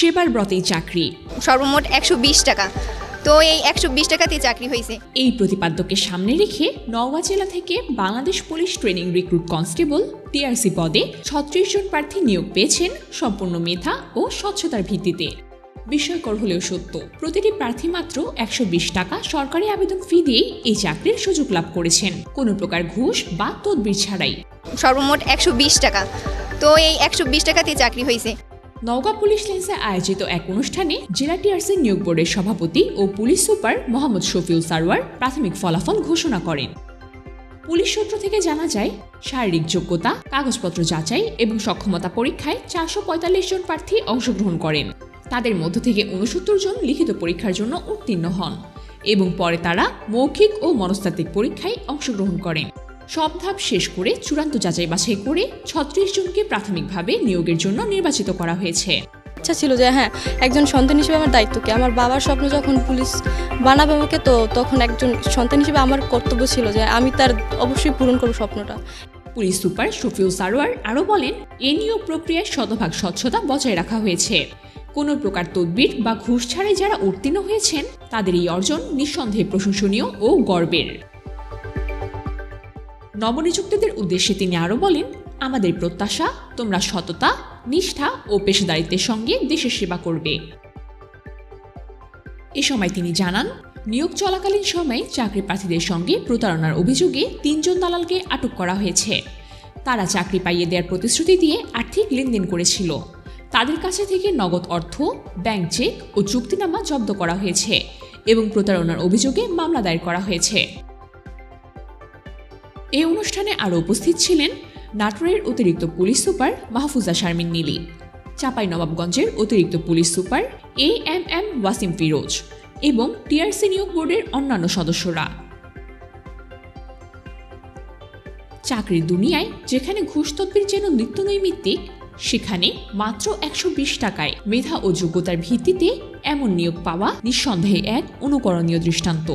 সেবার ব্রতেই চাকরি, সর্বমোট 120 টাকা। তো এই 120 টাকাতে চাকরি হয়েছে। এই প্রতিপাদ্যকে সামনে রেখে নওগাঁ জেলা থেকে Bangladesh police training recruit constable TRC পদে 36 জন প্রার্থী নিয়োগ পেয়েছেন সম্পূর্ণ মেধা ও স্বচ্ছতার ভিত্তিতে। বিস্ময়কর হলেও সত্য, প্রতিটি প্রার্থী মাত্র 120 টাকা সরকারি আবেদন ফি দিয়েই এই চাকরির সুযোগ লাভ করেছেন, কোনো প্রকার ঘুষ বা তদবির ছাড়াই। সর্বমোট 120 টাকা। তো এই 120 টাকাতে চাকরি হয়েছে। নওগাঁ পুলিশ লাইন্সে আয়োজিত এক অনুষ্ঠানে জেলা টিআরসি নিয়োগ বোর্ডের সভাপতি ও পুলিশ সুপার মোহাম্মদ শফিউল সারওয়ার প্রাথমিক ফলাফল ঘোষণা করেন। পুলিশ সূত্র থেকে জানা যায়, শারীরিক যোগ্যতা, কাগজপত্র যাচাই এবং সক্ষমতা পরীক্ষায় 445 জন প্রার্থী অংশগ্রহণ করেন। তাদের মধ্য থেকে 69 জন লিখিত পরীক্ষার জন্য উত্তীর্ণ হন এবং পরে তারা মৌখিক ও মনস্তাত্ত্বিক পরীক্ষায় অংশগ্রহণ করেন। সব ধাপ শেষ করে চূড়ান্ত যাচাই বাছাই করে 36 জনকে প্রাথমিকভাবে নিয়োগের জন্য নির্বাচিত করা হয়েছে। ইচ্ছা ছিল যে হ্যাঁ, একজন সন্তান হিসেবে আমার দায়িত্ব কি, আমার বাবার স্বপ্ন যখন পুলিশ বানাবে আমাকে, তো তখন একজন সন্তান হিসেবে আমার কর্তব্য ছিল যে আমি তার অবশ্যই পূরণ করব স্বপ্নটা। পুলিশ সুপার শফিউল সারওয়ার আরও বলেন, এ নিয়োগ প্রক্রিয়ায় শতভাগ স্বচ্ছতা বজায় রাখা হয়েছে। কোনো প্রকার তদবির বা ঘুষ ছাড়াই যারা উত্তীর্ণ হয়েছেন তাদের এই অর্জন নিঃসন্দেহে প্রশংসনীয় ও গর্বের। নবনিযুক্তদের উদ্দেশ্যে তিনি আরও বলেন, আমাদের প্রত্যাশা তোমরা সততা, নিষ্ঠা ও পেশাদারিত্বের সঙ্গে দেশের সেবা করবে। এ সময় তিনি জানান, নিয়োগ চলাকালীন সময়ে চাকরি প্রার্থীদের সঙ্গে প্রতারণার অভিযোগে 3 জন দালালকে আটক করা হয়েছে। তারা চাকরি পাইয়ে দেওয়ার প্রতিশ্রুতি দিয়ে আর্থিক লেনদেন করেছিল। তাদের কাছে থেকে নগদ অর্থ, ব্যাংক চেক ও চুক্তিনামা জব্দ করা হয়েছে এবং প্রতারণার অভিযোগে মামলা দায়ের করা হয়েছে। এই অনুষ্ঠানে আরও উপস্থিত ছিলেন নাটোরের অতিরিক্ত পুলিশ সুপার মাহফুজা শারমিন নীলি, চাঁপাইনবাবগঞ্জের অতিরিক্ত police super AMM Wasim Firoz এবং টিআরসি নিয়োগ বোর্ডের অন্যান্য সদস্যরা। চাকরির দুনিয়ায় যেখানে ঘুষ তদবির যেন নিত্যনৈমিত্তিক, সেখানে মাত্র 120 টাকায় মেধা ও যোগ্যতার ভিত্তিতে এমন নিয়োগ পাওয়া নিঃসন্দেহে এক অনুকরণীয় দৃষ্টান্ত।